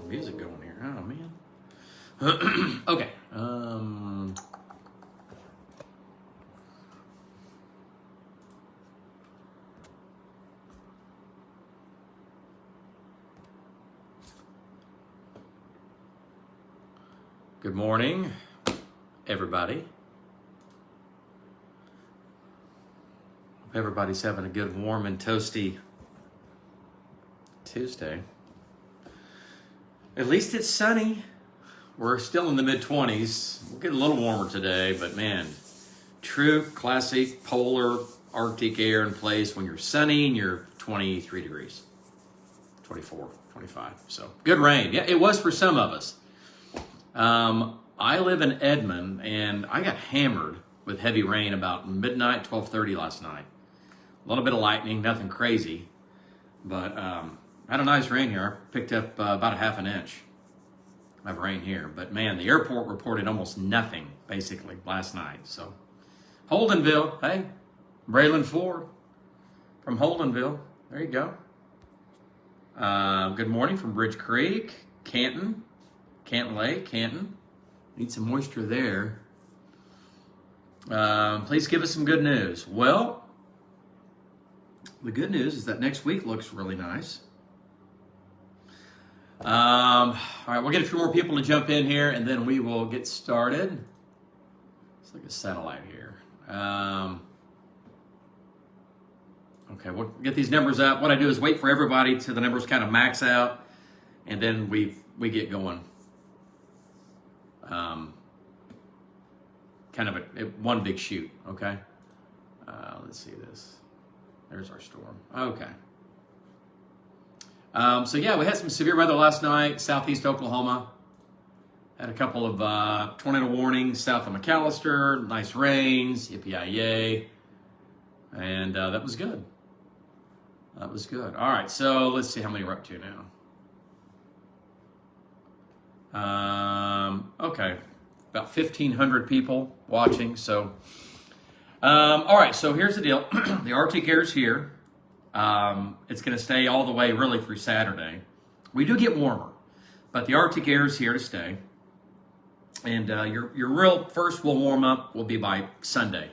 some music going here. Oh, man. Okay. Good morning, everybody. Hope everybody's having a good, warm, and toasty Tuesday. At least it's sunny. We're still in the mid-20s. We'll get a little warmer today, but man, true classic polar Arctic air in place when you're sunny and you're 23 degrees, 24, 25. So good rain. Yeah, it was for some of us. I live in Edmond, and I got hammered with heavy rain about midnight, 12:30 last night. A little bit of lightning, nothing crazy, but had a nice rain here. I picked up about a half an inch of rain here. But man, the airport reported almost nothing, basically, last night. So, Holdenville, hey, Braylon Ford from Holdenville. There you go. Good morning from Bridge Creek, Canton Lake, Canton. Need some moisture there. Please give us some good news. Well, the good news is that next week looks really nice. All right, we'll get a few more people to jump in here, and then we will get started. It's like a satellite here. Okay, we'll get these numbers up. What I do is wait for everybody till the numbers kind of max out, and then we get going. Kind of one big shoot, okay? Let's see this. There's our storm. Okay. So yeah, we had some severe weather last night, southeast Oklahoma. Had a couple of tornado warnings south of McAllister, nice rains, yippee-yi-yay. And that was good. That was good. All right, so let's see how many we're up to now. Okay, about 1,500 people watching. So, all right, so here's the deal. The Arctic air is here. It's going to stay all the way really through Saturday. We do get warmer, but the Arctic air is here to stay. And your real first will warm up will be by Sunday.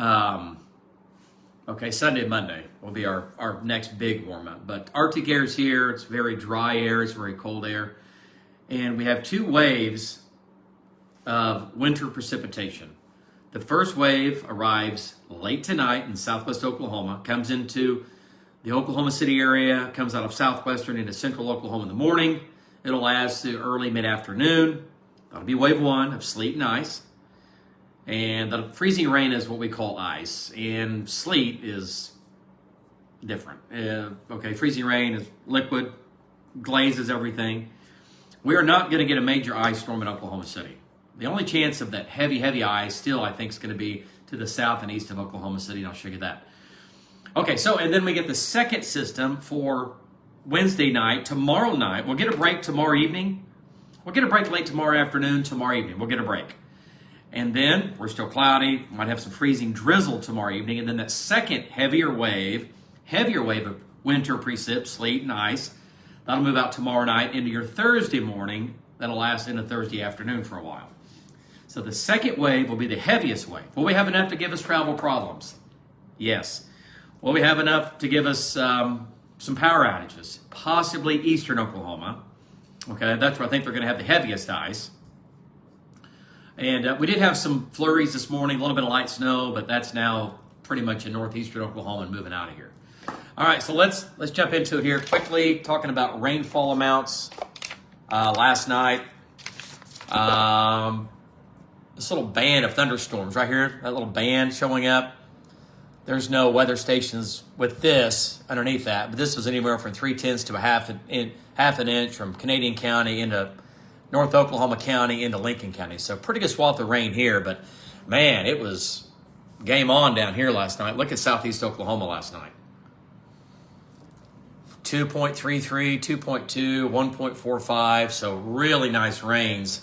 Okay, Sunday, Monday will be our next big warm up. But Arctic air is here. It's very dry air. It's very cold air. And we have two waves of winter precipitation. The first wave arrives late tonight in southwest Oklahoma, comes into the Oklahoma City area, comes out of southwestern into central Oklahoma in the morning. It'll last to early mid-afternoon. That'll be wave one of sleet and ice. And the freezing rain is what we call ice. And sleet is different. Okay, freezing rain is liquid, glazes everything. We are not going to get a major ice storm in Oklahoma City. The only chance of that heavy ice still, I think, is going to be to the south and east of Oklahoma City, and I'll show you that. Okay, so, and then we get the second system for Wednesday night. Tomorrow night, we'll get a break tomorrow evening. We'll get a break late tomorrow afternoon, tomorrow evening. We'll get a break. And then, we're still cloudy. Might have some freezing drizzle tomorrow evening. And then that second heavier wave of winter precip, sleet and ice, that'll move out tomorrow night into your Thursday morning. That'll last into Thursday afternoon for a while. So the second wave will be the heaviest wave. Will we have enough to give us travel problems? Yes. Will we have enough to give us some power outages? Possibly eastern Oklahoma. Okay, that's where I think they're going to have the heaviest ice. And we did have some flurries this morning, a little bit of light snow, but that's now pretty much in northeastern Oklahoma and moving out of here. All right, so let's jump into it here quickly, talking about rainfall amounts last night. This little band of thunderstorms right here, that little band showing up. There's no weather stations with this underneath that, but this was anywhere from 3/10 to half an inch from Canadian County into North Oklahoma County into Lincoln County. So pretty good swath of rain here, but man, it was game on down here last night. Look at southeast Oklahoma last night. 2.33, 2.2, 1.45, so really nice rains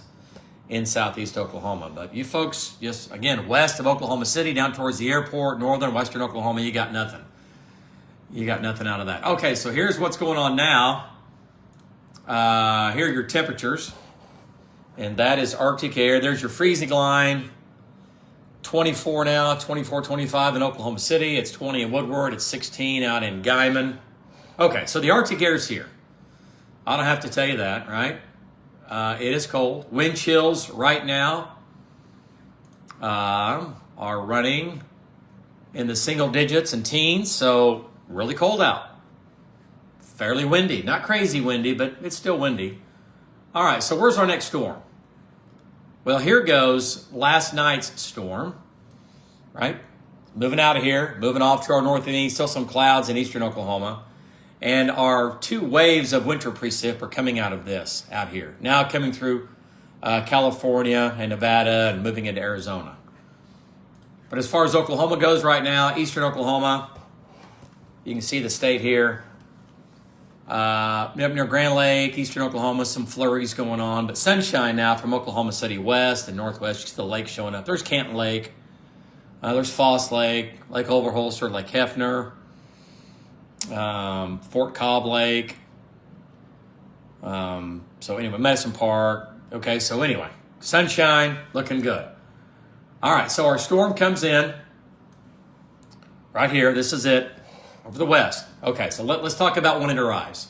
in southeast Oklahoma. But you folks, just again, west of Oklahoma City, down towards the airport, northern, western Oklahoma, you got nothing. You got nothing out of that. Okay, so here's what's going on now. Here are your temperatures. And that is Arctic air. There's your freezing line. 24 now, 24, 25 in Oklahoma City. It's 20 in Woodward. It's 16 out in Guyman. Okay, so the Arctic air is here. I don't have to tell you that, right? It is cold. Wind chills right now are running in the single digits and teens, so really cold out. Fairly windy. Not crazy windy, but it's still windy. All right, so where's our next storm? Well, here goes last night's storm, right? Moving out of here, moving off to our north and east, still some clouds in eastern Oklahoma. And our two waves of winter precip are coming out of this out here. Now coming through California and Nevada and moving into Arizona. But as far as Oklahoma goes right now, eastern Oklahoma, you can see the state here. Up near Grand Lake, eastern Oklahoma, some flurries going on, but sunshine now from Oklahoma City west and northwest. You see the lake showing up. There's Canton Lake, there's Foss Lake, Lake Overholser, Lake Hefner, Fort Cobb Lake. So anyway, Medicine Park. Okay, so anyway, sunshine, looking good. All right, so our storm comes in right here. This is it. Over the west. Okay, so let's talk about when it arrives.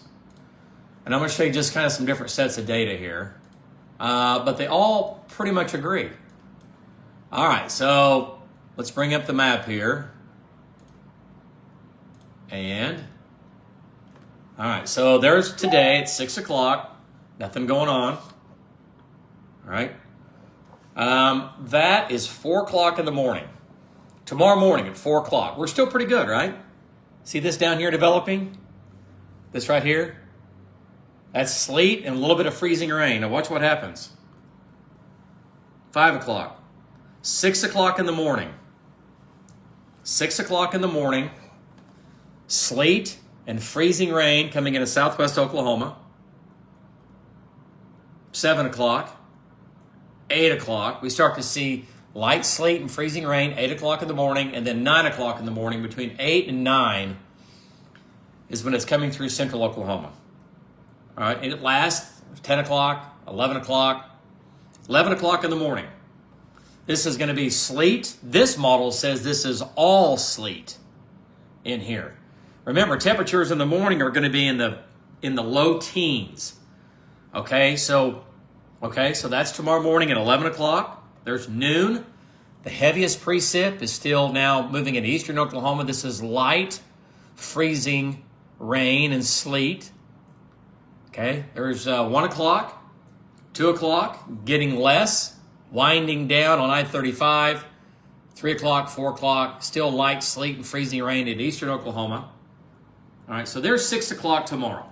And I'm going to show you just kind of some different sets of data here. But they all pretty much agree. All right, so let's bring up the map here. And, all right, so there's today at 6 o'clock. Nothing going on. All right. That is 4 o'clock in the morning. Tomorrow morning at 4 o'clock. We're still pretty good, right? See this down here developing? This right here? That's sleet and a little bit of freezing rain. Now watch what happens. 5 o'clock. 6 o'clock in the morning. 6 o'clock in the morning. Sleet and freezing rain coming into southwest Oklahoma. 7 o'clock. 8 o'clock. We start to see light sleet and freezing rain, 8 o'clock in the morning, and then 9 o'clock in the morning. Between 8 and 9 is when it's coming through central Oklahoma. All right, and it lasts 10 o'clock, 11 o'clock, 11 o'clock in the morning. This is going to be sleet. This model says this is all sleet in here. Remember, temperatures in the morning are going to be in the low teens. Okay, so that's tomorrow morning at 11 o'clock. There's noon. The heaviest precip is still now moving into eastern Oklahoma. This is light, freezing rain and sleet. Okay, there's 1 o'clock, 2 o'clock, getting less, winding down on I-35. 3 o'clock, 4 o'clock, still light sleet and freezing rain in eastern Oklahoma. All right, so there's 6 o'clock tomorrow.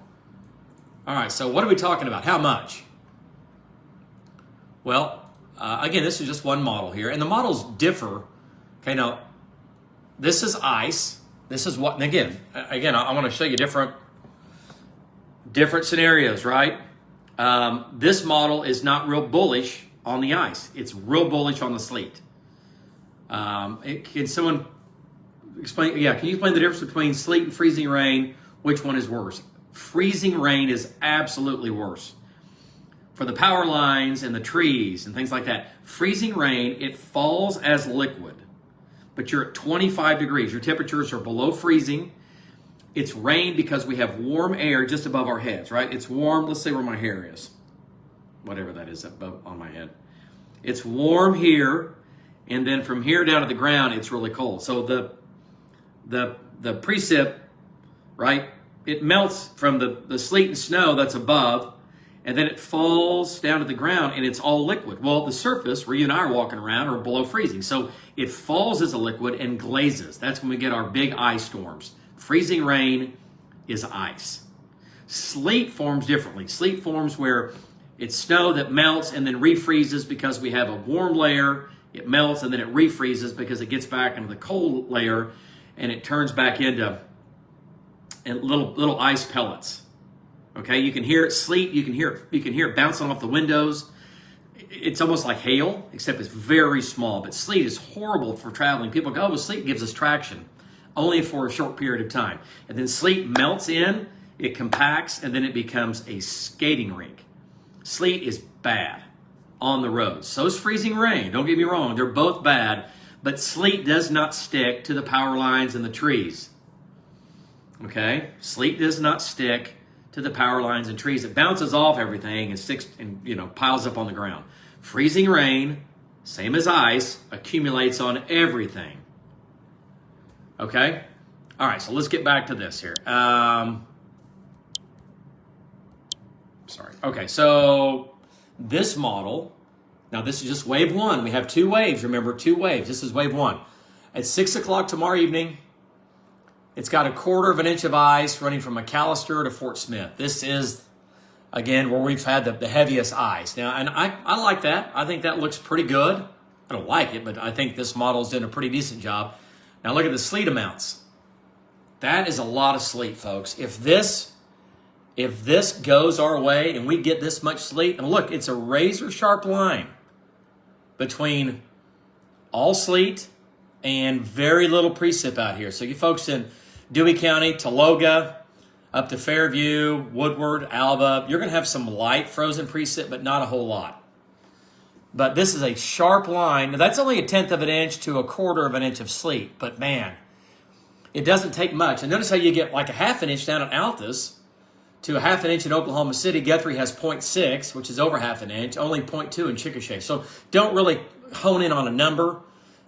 All right, so what are we talking about? How much? Well, again, this is just one model here, and the models differ. Okay, now, this is ice. This is what, and again, I want to show you different scenarios, right? This model is not real bullish on the ice. It's real bullish on the sleet. Can someone explain? Yeah, can you explain the difference between sleet and freezing rain? Which one is worse? Freezing rain is absolutely worse. For the power lines and the trees and things like that, freezing rain, it falls as liquid, but you're at 25 degrees. Your temperatures are below freezing. It's rain because we have warm air just above our heads, right? It's warm. Let's say where my hair is, whatever that is above on my head. It's warm here, and then from here down to the ground, it's really cold. So the precip, right? It melts from the sleet and snow that's above. And then it falls down to the ground and it's all liquid. Well, the surface where you and I are walking around are below freezing. So it falls as a liquid and glazes. That's when we get our big ice storms. Freezing rain is ice. Sleet forms differently. Sleet forms where it's snow that melts and then refreezes because we have a warm layer. It melts and then it refreezes because it gets back into the cold layer and it turns back into little ice pellets. Okay, you can hear it sleet, you can hear it bouncing off the windows. It's almost like hail, except it's very small. But sleet is horrible for traveling. People go, oh, well, sleet gives us traction. Only for a short period of time. And then sleet melts in it compacts, and then it becomes a skating rink. Sleet is bad on the road. So is freezing rain. Don't get me wrong. They're both bad. But sleet does not stick to the power lines and the trees. Okay? Sleet does not stick to the power lines and trees. It bounces off everything and sticks and piles up on the ground. Freezing rain, same as ice, accumulates on everything. Okay? All right, so let's get back to this here. Sorry. Okay, so this model, now this is just wave one. We have two waves. Remember, two waves. This is wave one. At 6 o'clock tomorrow evening, it's got a 1/4 of an inch of ice running from McAllister to Fort Smith. This is, again, where we've had the heaviest ice. Now, and I like that. I think that looks pretty good. I don't like it, but I think this model's done a pretty decent job. Now look at the sleet amounts. That is a lot of sleet, folks. If this goes our way and we get this much sleet, and look, it's a razor sharp line between all sleet and very little precip out here. So you folks in Dewey County, Taloga, up to Fairview, Woodward, Alba, you're going to have some light frozen precip, but not a whole lot. But this is a sharp line. Now, that's only 1/10 of an inch to a 1/4 of an inch of sleet. But man, it doesn't take much. And notice how you get like a 1/2 inch down at Altus to a 1/2 inch in Oklahoma City. Guthrie has 0.6, which is over 1/2 inch, only 0.2 in Chickasha. So don't really hone in on a number,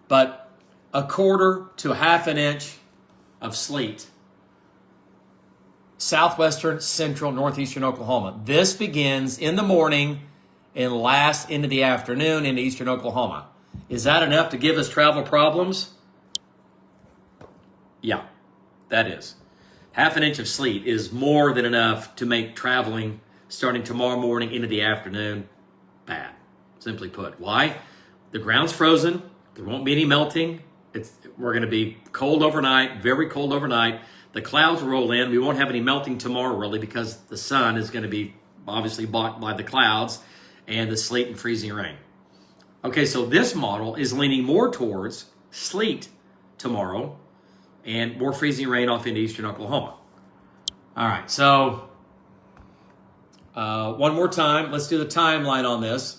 but a 1/4 to a 1/2 inch of sleet. Southwestern, central, northeastern Oklahoma. This begins in the morning and lasts into the afternoon into eastern Oklahoma. Is that enough to give us travel problems? Yeah, that is. 1/2 inch of sleet is more than enough to make traveling starting tomorrow morning into the afternoon bad, simply put. Why? The ground's frozen. There won't be any melting. We're going to be cold overnight, very cold overnight. The clouds roll in. We won't have any melting tomorrow, really, because the sun is going to be obviously blocked by the clouds and the sleet and freezing rain. Okay, so this model is leaning more towards sleet tomorrow and more freezing rain off into eastern Oklahoma. All right, so one more time. Let's do the timeline on this.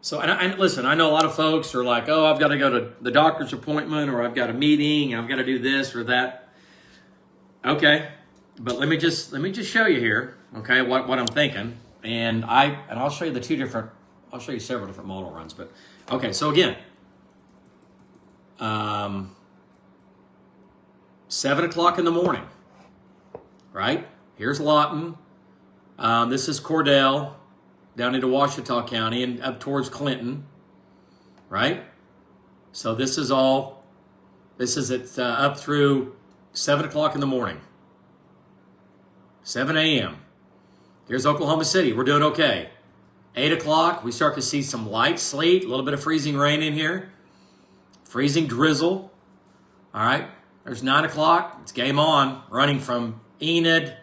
So, and listen, I know a lot of folks are like, oh, I've got to go to the doctor's appointment, or I've got a meeting, and I've got to do this or that. Okay, but let me just show you here, okay, what I'm thinking, and I'll show you I'll show you several different model runs, but okay, so again, 7 o'clock in the morning, right? Here's Lawton. This is Cordell, down into Ouachita County and up towards Clinton, right? So this is up through 7 o'clock in the morning, 7 a.m. Here's Oklahoma City. We're doing okay. 8 o'clock, we start to see some light sleet, a little bit of freezing rain in here, freezing drizzle. All right, there's 9 o'clock. It's game on, running from Enid,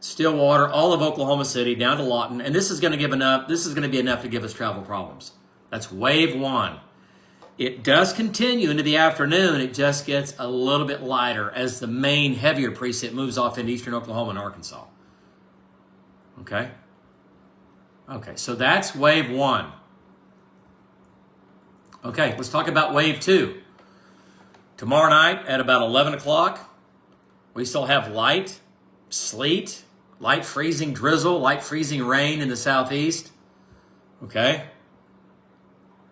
Stillwater, all of Oklahoma City, down to Lawton, and this is going to be enough to give us travel problems. That's wave one. It does continue into the afternoon. It just gets a little bit lighter as the main heavier precip moves off into eastern Oklahoma and Arkansas. Okay? Okay, so that's wave one. Okay, let's talk about wave two. Tomorrow night at about 11 o'clock, we still have light sleet, light freezing drizzle, light freezing rain in the southeast. Okay.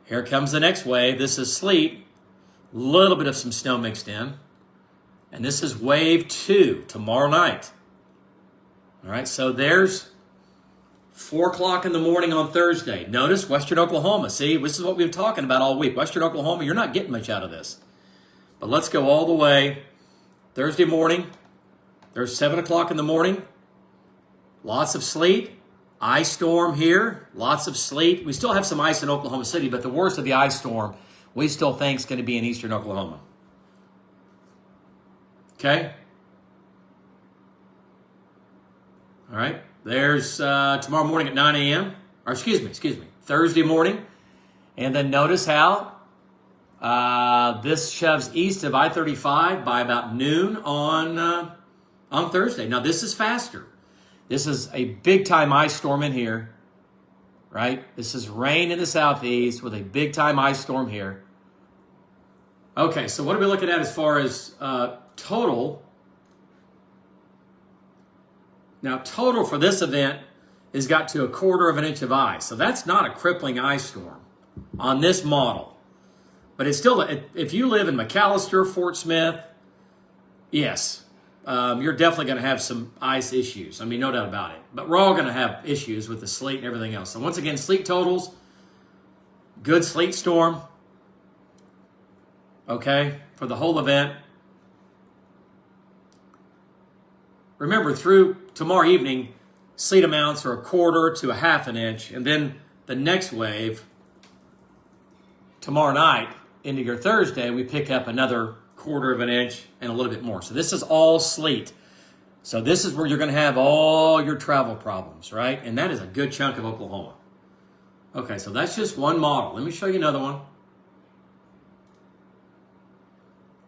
Here comes the next wave. This is sleet, a little bit of some snow mixed in. And this is wave two tomorrow night. All right, so there's 4 o'clock in the morning on Thursday. Notice western Oklahoma. See, this is what we've been talking about all week. Western Oklahoma, you're not getting much out of this. But let's go all the way. Thursday morning, there's 7 o'clock in the morning. Lots of sleet. Ice storm here. Lots of sleet. We still have some ice in Oklahoma City, but the worst of the ice storm we still think is going to be in eastern Oklahoma. Okay? All right. There's tomorrow morning at 9 a.m. Or excuse me. Thursday morning. And then notice how This shoves east of I-35 by about noon on Thursday. Now, this is faster. This is a big-time ice storm in here, right? This is rain in the southeast with a big-time ice storm here. Okay, so what are we looking at as far as total? Now, total for this event has got to 1/4 of an inch of ice. So that's not a crippling ice storm on this model. But it's still, if you live in McAllister, Fort Smith, yes, you're definitely going to have some ice issues. I mean, no doubt about it. But we're all going to have issues with the sleet and everything else. So once again, sleet totals, good sleet storm, okay, for the whole event. Remember, through tomorrow evening, sleet amounts are 1/4 to 1/2 an inch. And then the next wave, tomorrow night, into your Thursday, we pick up another 1/4 of an inch and a little bit more. So this is all sleet. So this is where you're going to have all your travel problems, right? And that is a good chunk of Oklahoma. Okay, so that's just one model. Let me show you another one.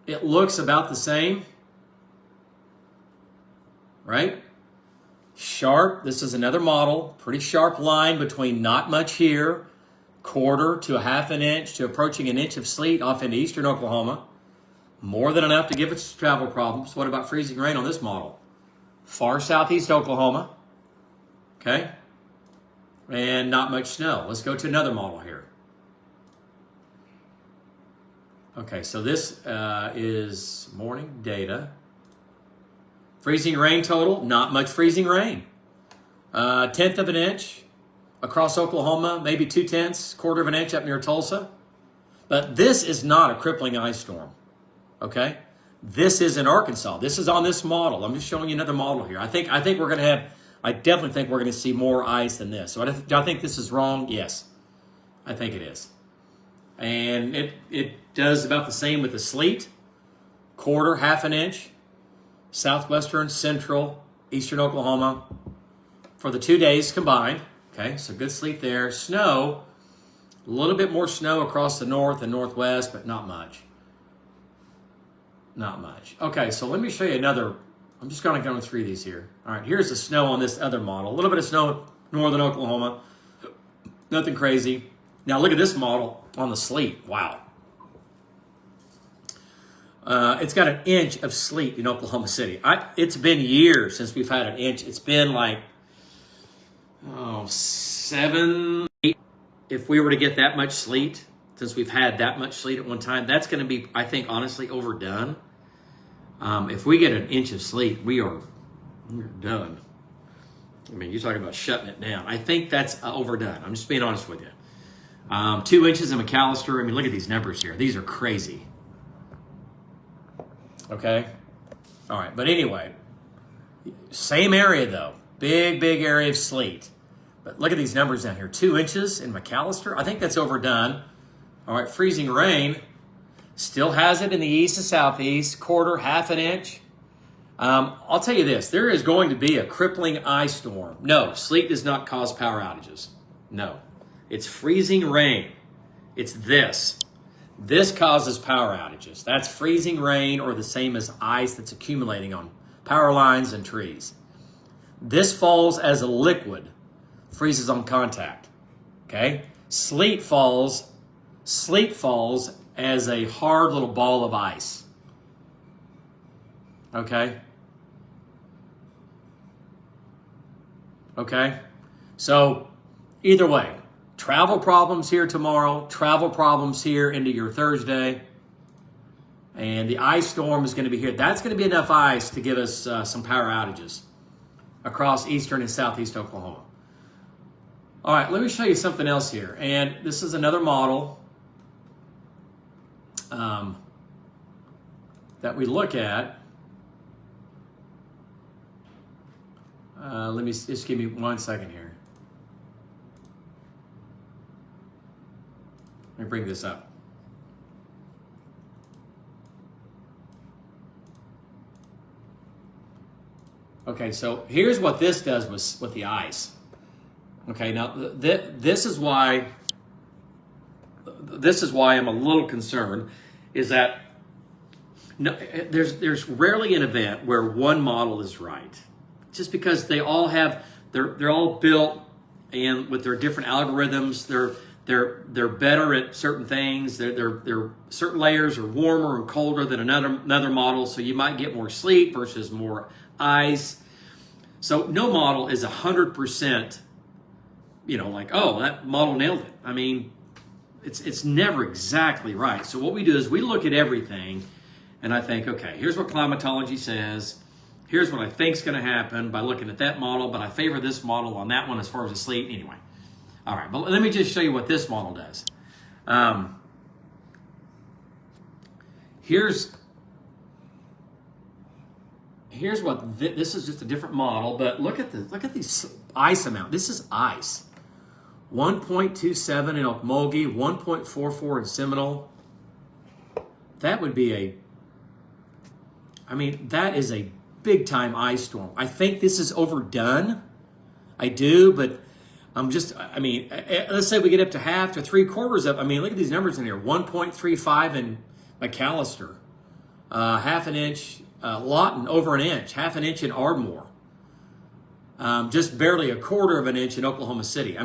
It looks about the same, right? Sharp. This is another model. Pretty sharp line between not much here, 1/4 to 1/2 an inch to approaching an inch of sleet off into eastern Oklahoma. More than enough to give us travel problems. What about freezing rain on this model? Far southeast Oklahoma. Okay. And not much snow. Let's go to another model here. Okay, so this is morning data. Freezing rain total, not much freezing rain. 1/10 of an inch across Oklahoma, maybe 2/10, 1/4 of an inch up near Tulsa. But this is not a crippling ice storm, okay? This is in Arkansas. This is on this model. I'm just showing you another model here. I think we're going to have, I definitely think we're going to see more ice than this. So do I think this is wrong? Yes, I think it is. And it does about the same with the sleet. 1/4, 1/2 an inch, southwestern, central, eastern Oklahoma for the 2 days combined. Okay, so good sleet there. Snow, a little bit more snow across the north and northwest, but not much. Not much. Okay, so let me show you another. I'm just going to go through these here. All right, here's the snow on this other model. A little bit of snow northern Oklahoma. Nothing crazy. Now look at this model on the sleet. Wow. It's got an inch of sleet in Oklahoma City. It's been years since we've had an inch. It's been like 7, 8. If we were to get that much sleet, since we've had that much sleet at one time, that's going to be, I think, honestly, overdone. If we get an inch of sleet, we're done. I mean, you're talking about shutting it down. I think that's overdone. I'm just being honest with you. 2 inches in McAllister. I mean, look at these numbers here. These are crazy. Okay? All right. But anyway, same area, though. Big area of sleet. But look at these numbers down here. 2 inches in McAllister. I think that's overdone. All right. Freezing rain. Still has it in the east and southeast. 1/4, 1/2 an inch. I'll tell you this. There is going to be a crippling ice storm. No, sleet does not cause power outages. No. It's freezing rain. It's this. This causes power outages. That's freezing rain, or the same as ice that's accumulating on power lines and trees. This falls as a liquid, freezes on contact. Okay? Sleet falls as a hard little ball of ice. Okay? Okay? So, either way, travel problems here tomorrow, travel problems here into your Thursday, and the ice storm is going to be here. That's going to be enough ice to give us some power outages across eastern and southeast Oklahoma. All right, let me show you something else here. And this is another model that we look at. Let me just give me 1 second here. Let me bring this up. Okay, so here's what this does with the ice. Okay, now this is why this is why I'm a little concerned, is that no, there's rarely an event where one model is right, just because they all have they're all built and with their different algorithms. They're better at certain things. They're certain layers are warmer and colder than another model, so you might get more sleet versus more ice. So no model is 100%. Like, oh, that model nailed it. I mean, it's never exactly right. So what we do is we look at everything, and I think, okay, here's what climatology says. Here's what I think is going to happen by looking at that model, but I favor this model on that one as far as the sleet. Anyway, all right, but let me just show you what this model does. Here's what this is, just a different model, but look at these ice amount. This is ice. 1.27 in Okmulgee, 1.44 in Seminole. That would be that is a big time ice storm. I think this is overdone. I do, but let's say we get up to half to 3/4 of, look at these numbers in here. 1.35 in McAllister, half an inch, Lawton over an inch, half an inch in Ardmore. Just barely 1/4 of an inch in Oklahoma City.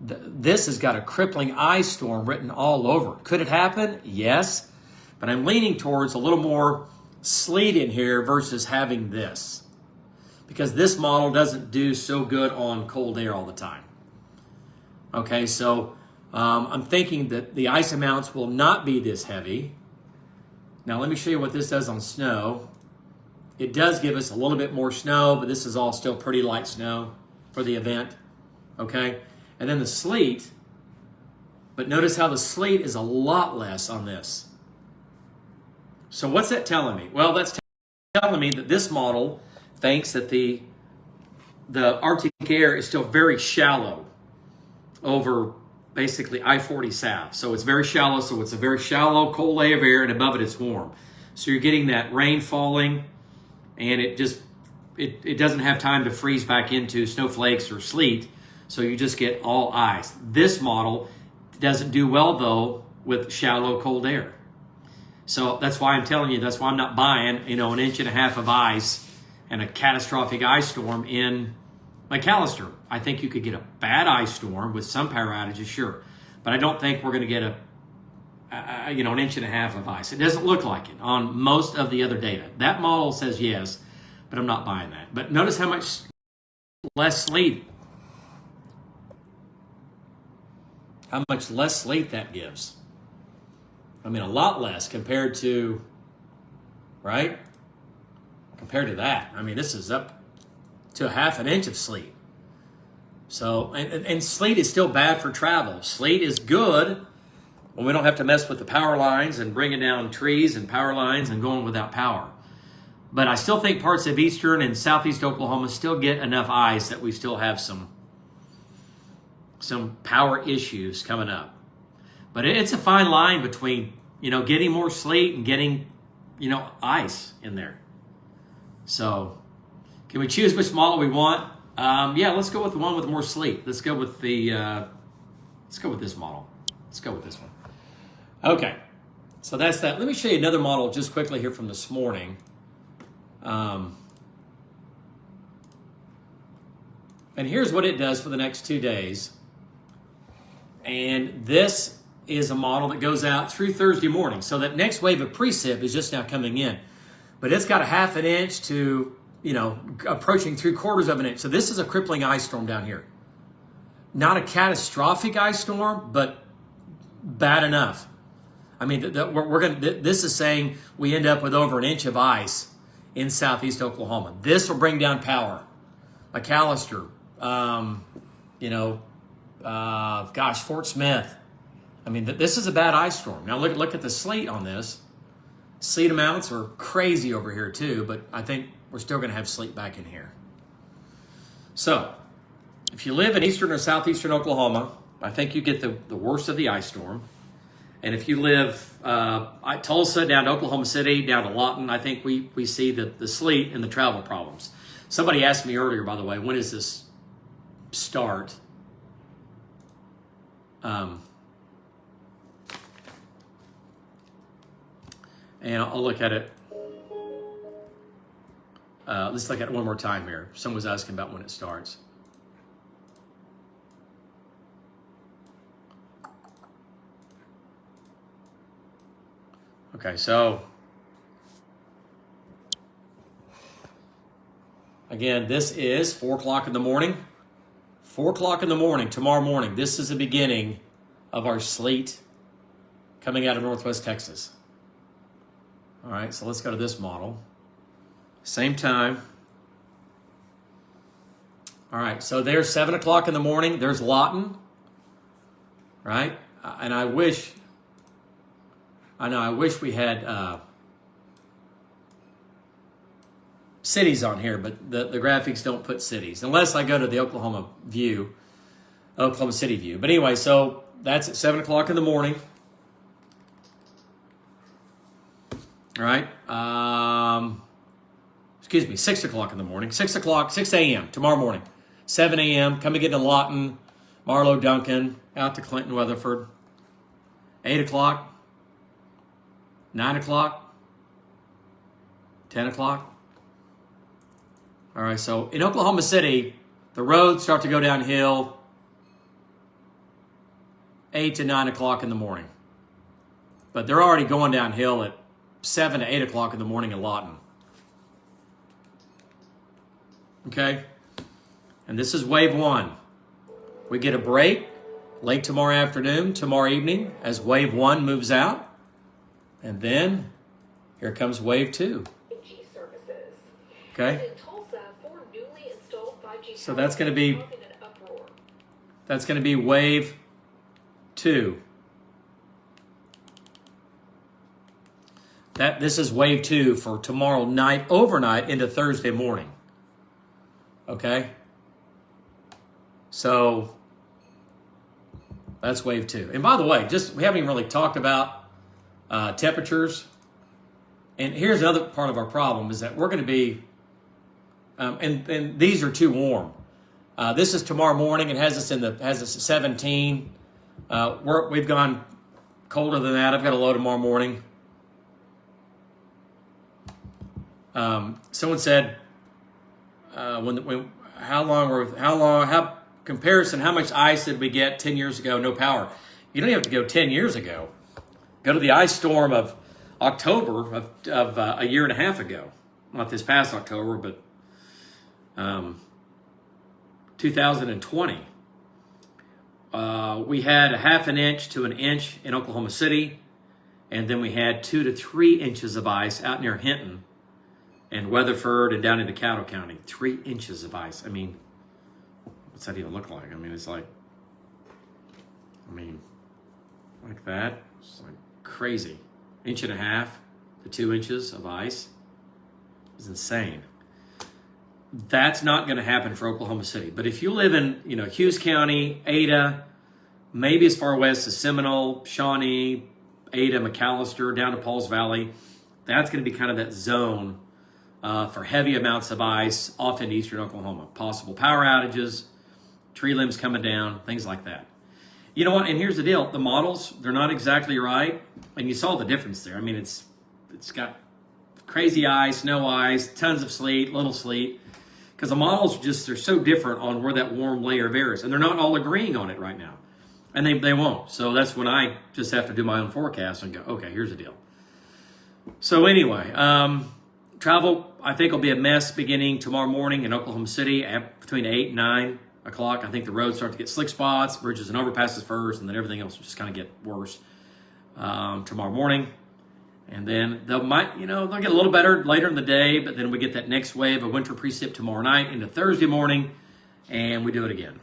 This has got a crippling ice storm written all over it. Could it happen? Yes. But I'm leaning towards a little more sleet in here versus having this. Because this model doesn't do so good on cold air all the time. Okay, so I'm thinking that the ice amounts will not be this heavy. Now let me show you what this does on snow. It does give us a little bit more snow, but this is all still pretty light snow for the event, okay? And then the sleet, but notice how the sleet is a lot less on this. So what's that telling me? Well, that's telling me that this model thinks that the Arctic air is still very shallow over basically I-40 south. So it's very shallow, so it's a very shallow cold layer of air, and above it it's warm. So you're getting that rain falling, and it doesn't have time to freeze back into snowflakes or sleet, so you just get all ice. This model doesn't do well, though, with shallow cold air. So that's why I'm telling you, that's why I'm not buying, an 1.5 inches of ice and a catastrophic ice storm in McAllister. I think you could get a bad ice storm with some power outages, sure. But I don't think we're going to get a 1.5 inches of ice. It doesn't look like it on most of the other data. That model says yes, but I'm not buying that. But notice how much less sleet. How much less sleet that gives. A lot less compared to, right? Compared to that. This is up to 1/2 inch of sleet. So, and sleet is still bad for travel. Sleet is good when we don't have to mess with the power lines and bringing down trees and power lines and going without power. But I still think parts of eastern and southeast Oklahoma still get enough ice that we still have some power issues coming up. But it's a fine line between, getting more sleet and getting, ice in there. So can we choose which model we want? Yeah, let's go with the one with more sleet. Let's go with this model. Let's go with this one. Okay, so that's that. Let me show you another model just quickly here from this morning. And here's what it does for the next 2 days. And this is a model that goes out through Thursday morning. So that next wave of precip is just now coming in. But it's got 1/2 inch to, approaching 3/4 of an inch. So this is a crippling ice storm down here. Not a catastrophic ice storm, but bad enough. This is saying we end up with over 1 inch of ice in southeast Oklahoma. This will bring down power. McAllister, Fort Smith. This is a bad ice storm. Now look at the sleet on this. Sleet amounts are crazy over here too, but I think we're still going to have sleet back in here. So, if you live in eastern or southeastern Oklahoma, I think you get the worst of the ice storm. And if you live Tulsa down to Oklahoma City, down to Lawton, I think we see the sleet and the travel problems. Somebody asked me earlier, by the way, when does this start? And I'll look at it. Let's look at it one more time here. Someone was asking about when it starts. Okay, so again, this is 4 o'clock in the morning. 4 o'clock in the morning, tomorrow morning. This is the beginning of our sleet coming out of Northwest Texas. All right, so let's go to this model. Same time. All right, so there's 7 o'clock in the morning. There's Lawton, right? And I wish we had cities on here, but the graphics don't put cities unless I go to the Oklahoma City view. But anyway, so that's at 7 o'clock in the morning. All right. 6 o'clock in the morning. 6 a.m. tomorrow morning. 7 a.m. Come and get to Lawton, Marlow, Duncan, out to Clinton, Weatherford. 8 o'clock. 9 o'clock. 10 o'clock. All right, so in Oklahoma City, the roads start to go downhill 8 to 9 o'clock in the morning. But they're already going downhill at 7 to 8 o'clock in the morning in Lawton. Okay? And this is wave 1. We get a break late tomorrow afternoon, tomorrow evening, as wave 1 moves out. And then here comes wave 2. Okay? So that's going to be wave 2. This is wave 2 for tomorrow night, overnight into Thursday morning. Okay? So that's wave 2. And by the way, we haven't even really talked about temperatures. And here's another part of our problem is that we're going to be, and these are too warm. This is tomorrow morning. It has us at 17. We've gone colder than that. I've got a low tomorrow morning. Someone said, how much ice did we get 10 years ago? No power. You don't even have to go 10 years ago. Go to the ice storm of October of a year and a half ago. Not this past October, but 2020. We had a half an inch to an inch in Oklahoma City, and then we had 2 to 3 inches of ice out near Hinton and Weatherford and down into Caddo County. 3 inches of ice. I mean, what's that even look like? I mean, it's like that. It's like crazy. 1.5 inches to 2 inches of ice is insane. That's not going to happen for Oklahoma City. But if you live in, Hughes County, Ada, maybe as far west as Seminole, Shawnee, Ada, McAllister, down to Pauls Valley, that's going to be kind of that zone for heavy amounts of ice off into eastern Oklahoma. Possible power outages, tree limbs coming down, things like that. You know what? And here's the deal. The models, they're not exactly right. And you saw the difference there. I mean, it's got crazy ice, no ice, tons of sleet, little sleet. Because the models they're so different on where that warm layer of air is. And they're not all agreeing on it right now. And they won't. So that's when I just have to do my own forecast and go, okay, here's the deal. So anyway, travel, I think, will be a mess beginning tomorrow morning in Oklahoma City between 8 and 9 o'clock. I think the roads start to get slick spots, bridges and overpasses first, and then everything else will just kind of get worse tomorrow morning. And then they'll get a little better later in the day, but then we get that next wave of winter precip tomorrow night into Thursday morning, and we do it again.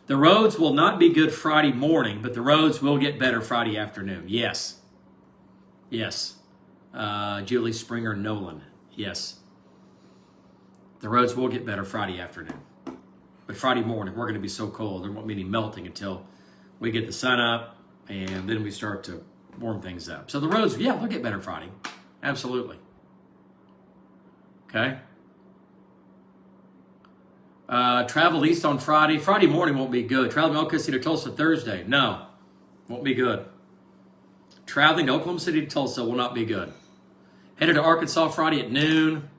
The roads will not be good Friday morning, but the roads will get better Friday afternoon. Yes. Julie Springer Nolan. Yes. The roads will get better Friday afternoon. But Friday morning, we're going to be so cold, there won't be any melting until we get the sun up, and then we start to warm things up. So the roads, they'll get better Friday. Absolutely. Okay. Travel east on Friday. Friday morning won't be good. Travel from Oklahoma City to Tulsa Thursday. No, won't be good. traveling to Oklahoma City to Tulsa will not be good. Headed to Arkansas Friday at noon.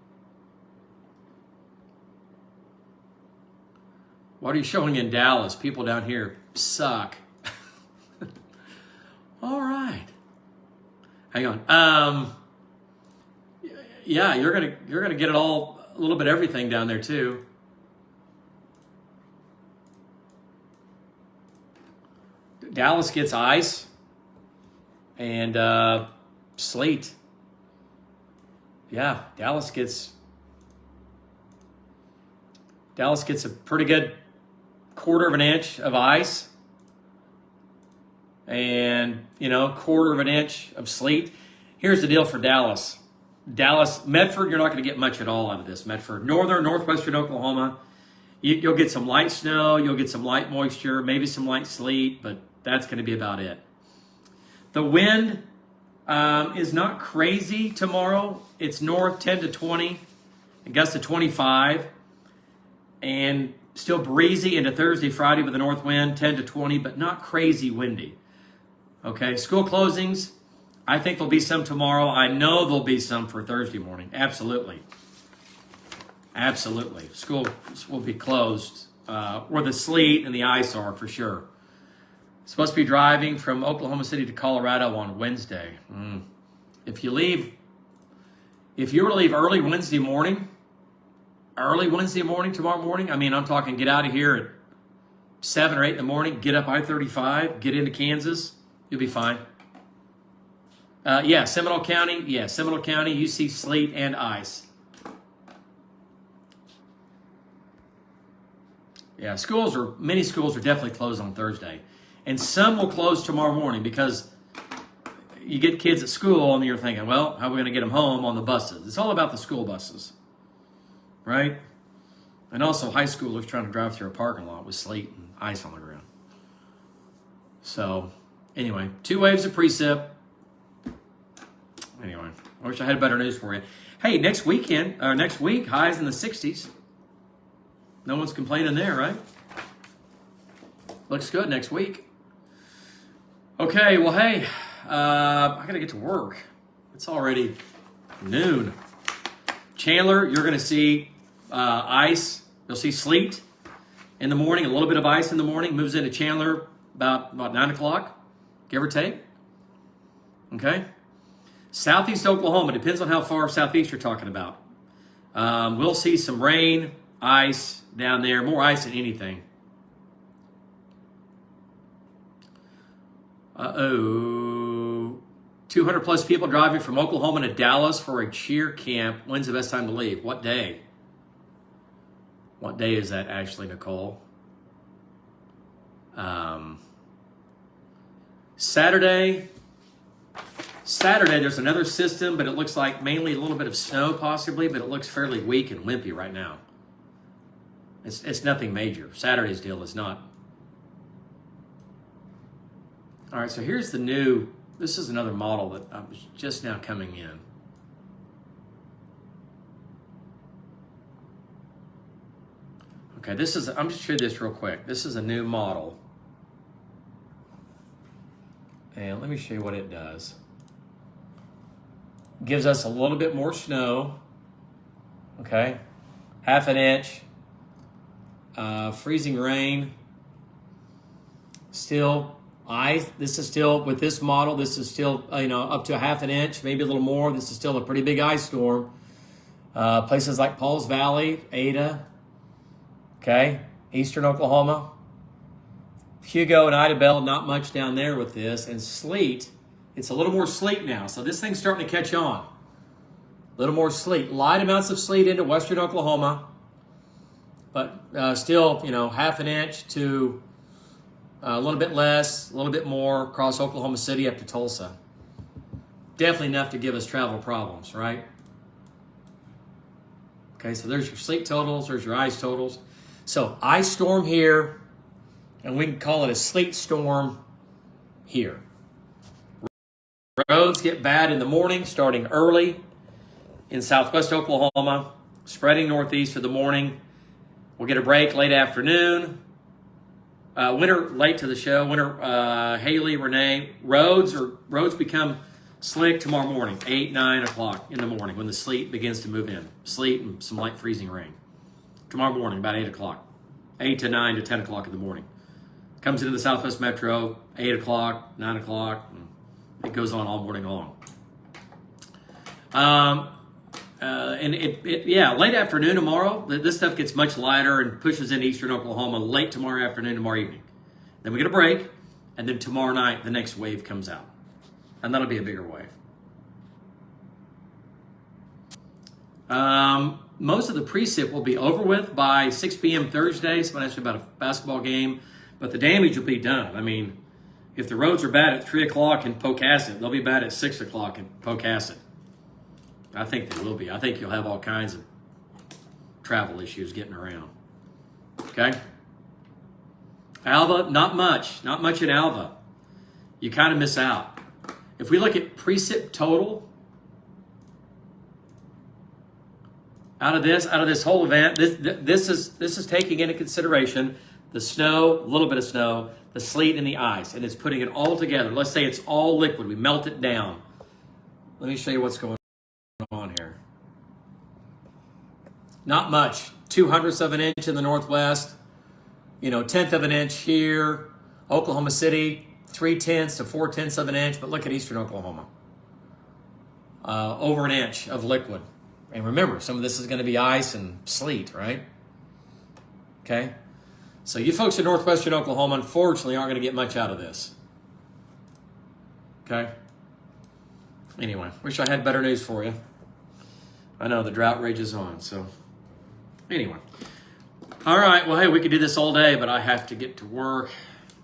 What are you showing in Dallas? People down here suck. All right. Hang on. Yeah, you're gonna get it all, a little bit of everything down there too. Dallas gets ice and sleet. Yeah, Dallas gets a pretty good quarter of an inch of ice and, quarter of an inch of sleet. Here's the deal for Dallas. Medford, you're not going to get much at all out of this. Medford, northwestern Oklahoma, you'll get some light snow, you'll get some light moisture, maybe some light sleet, but that's going to be about it. The wind is not crazy tomorrow. It's north 10 to 20, gusts to 25, and still breezy into Thursday, Friday with a north wind 10 to 20, but not crazy windy. Okay, school closings. I think there'll be some tomorrow. I know there'll be some for Thursday morning. Absolutely. Absolutely. School will be closed where the sleet and the ice are for sure. Supposed to be driving from Oklahoma City to Colorado on Wednesday. If you were to leave early Wednesday morning, tomorrow morning, I'm talking get out of here at 7 or 8 in the morning, get up I-35, get into Kansas, you'll be fine. Seminole County, you see sleet and ice. Yeah, many schools are definitely closed on Thursday. And some will close tomorrow morning because you get kids at school and you're thinking, well, how are we going to get them home on the buses? It's all about the school buses, right? And also high schoolers trying to drive through a parking lot with sleet and ice on the ground. So, anyway, 2 waves of precip. Anyway, I wish I had better news for you. Hey, next week, highs in the 60s. No one's complaining there, right? Looks good next week. Okay, well, hey, I got to get to work. It's already noon. Chandler, you're going to see ice. You'll see sleet in the morning, a little bit of ice in the morning. Moves into Chandler about 9 o'clock, give or take. Okay? Southeast Oklahoma, depends on how far southeast you're talking about. We'll see some rain, ice down there, more ice than anything. 200 plus people driving from Oklahoma to Dallas for a cheer camp. When's the best time to leave? What day? What day is that actually, Nicole? Saturday, there's another system, but it looks like mainly a little bit of snow possibly, but it looks fairly weak and wimpy right now. It's nothing major. Saturday's deal is not. All right, so here's this is another model that was just now coming in. Okay, I'm just show you this real quick. This is a new model. And let me show you what it does. Gives us a little bit more snow. Okay, half an inch. Freezing rain. Still ice. This is still, with this model, this is still, up to a half an inch, maybe a little more. This is still a pretty big ice storm. Places like Pauls Valley, Ada, okay, eastern Oklahoma. Hugo and Idabel, not much down there with this. And sleet, it's a little more sleet now. So this thing's starting to catch on. A little more sleet. Light amounts of sleet into western Oklahoma. But still, half an inch to a little bit less, a little bit more across Oklahoma City up to Tulsa. Definitely enough to give us travel problems, right? Okay, so there's your sleet totals, there's your ice totals. So ice storm here, and we can call it a sleet storm here. Roads get bad in the morning, starting early in southwest Oklahoma, spreading northeast for the morning. We'll get a break late afternoon. winter late to the show. Winter, Haley, Renee, roads become slick tomorrow morning, 8, 9 o'clock in the morning when the sleet begins to move in. Sleet and some light freezing rain. Tomorrow morning, about 8 o'clock. 8 to 9 to 10 o'clock in the morning. Comes into the Southwest Metro, 8 o'clock, 9 o'clock. And it goes on all morning long. Late afternoon tomorrow, this stuff gets much lighter and pushes into eastern Oklahoma late tomorrow afternoon, tomorrow evening. Then we get a break, and then tomorrow night, the next wave comes out. And that'll be a bigger wave. Most of the precip will be over with by 6 p.m. Thursday. Someone asked me about a basketball game, but the damage will be done. I mean, if the roads are bad at 3 o'clock in Pocasset, they'll be bad at 6 o'clock in Pocasset. I think they will be. I think you'll have all kinds of travel issues getting around. Okay? Alva, not much. Not much in Alva. You kind of miss out. If we look at precip total, out of this whole event, this is taking into consideration the snow, a little bit of snow, the sleet, and the ice, and it's putting it all together. Let's say it's all liquid. We melt it down. Let me show you what's going on here. Not much. 0.02 of an inch in the Northwest. 1/10 of an inch here. Oklahoma City, 0.3 to 0.4 of an inch. But look at eastern Oklahoma. Over an inch of liquid. And remember, some of this is going to be ice and sleet, right? Okay? So you folks in northwestern Oklahoma, unfortunately, aren't going to get much out of this. Okay? Anyway, wish I had better news for you. I know the drought rages on, so anyway. All right, well, hey, we could do this all day, but I have to get to work.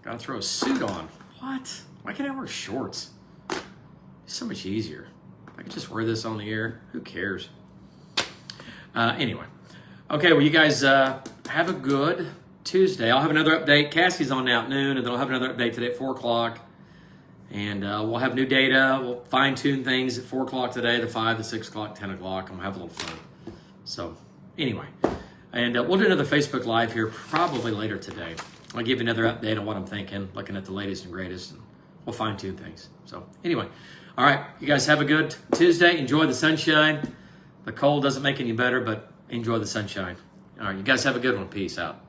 Got to throw a suit on. What? Why can't I wear shorts? It's so much easier. I could just wear this on the air. Who cares? Anyway. Okay, well, you guys have a good Tuesday. I'll have another update. Cassie's on now at noon, and then I'll have another update today at 4 o'clock. And we'll have new data. We'll fine-tune things at 4 o'clock today, the 5, the 6 o'clock, 10 o'clock, and we'll have a little fun. So, anyway. And we'll do another Facebook Live here probably later today. I'll give you another update on what I'm thinking, looking at the latest and greatest, and we'll fine-tune things. So, anyway. All right. You guys have a good Tuesday. Enjoy the sunshine. The cold doesn't make any better, but enjoy the sunshine. All right. You guys have a good one. Peace out.